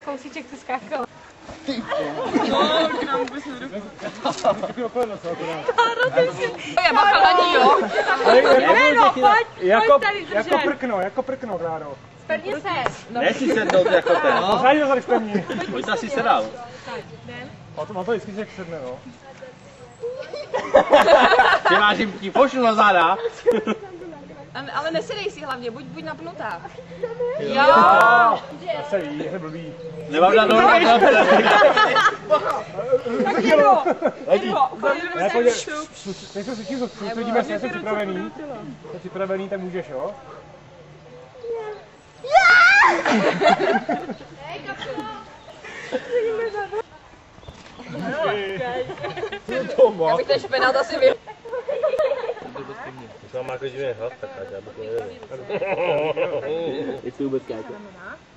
kousíček se skákal. No, k nám vůbec nedopadl. Je bacha na ní, jo? Jako prkno, Kláro. Spevni se. Ne si sednout jako ten. Pořádně to tady spevni. Pojď to asi sedal. Má to vždycky jak sedne, no. Přivážím ti pošlu na záda. Ale nesedej si hlavně, buď napnutá. Jo! Zase ví, je blbý. Nemám na nohu. Tak jedu. Ne, pojď. Teď se tím soustředíme, jsme připravený. Jsi připravený, tak můžeš, jo? Já bych ten špenát asi vyhl. To má jako živý hlas, tak já bych to nevěděl. Jestli vůbec káte.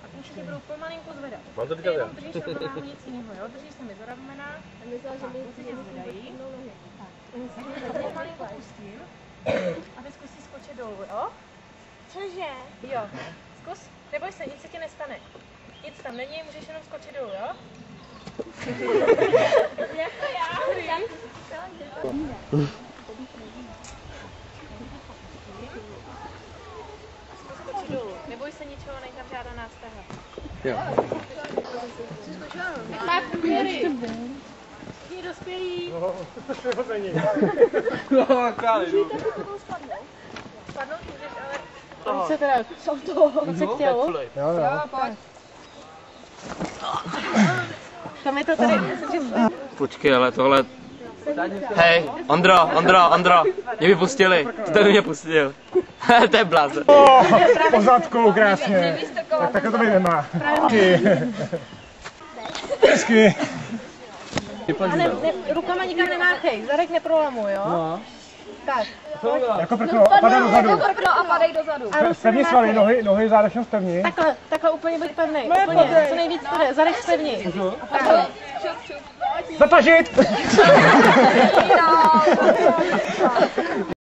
A knížky budou pomalinku zvedat. Mám to teďka jenom držíš se ramena, nic jiného, jo? Držíš se mi za ramena. Ruce tě zvedají. Tak pomalinku pustím. A ty zkusí skočit dolů, jo? Cože? Jo. Zkus, neboj se, nic se ti nestane. Nic tam není, můžeš jenom skočit dolů, jo? Jako já? Zkus skočit dolů. Neboj se ničeho, nej tam žádná nástraha. Jo. Tak, měli. Všichni dospělí. No, to není. No, králi, jdu. Spadnout můžeš, ale... Co teda? Co to? Co chtělo? Jo. Jo, pojď. Tam je to tady. Počkej, ale tohle... Hej, Ondro, mě by pustili. Ty to by mě pustil. To je blázen. Po zadku, krásně. Tak takhle to být nemá. Hezky. A ne, rukama nikam nemáchej, zadek neprolamuj, jo? No. Tak. Jako prkno, padej dozadu. A padej dozadu. A ruce Pevně svaly, nohy zádačem spevni. Takhle úplně buď pevnej. Úplně, co nejvíc půjde, zadek spevni. Zatažit!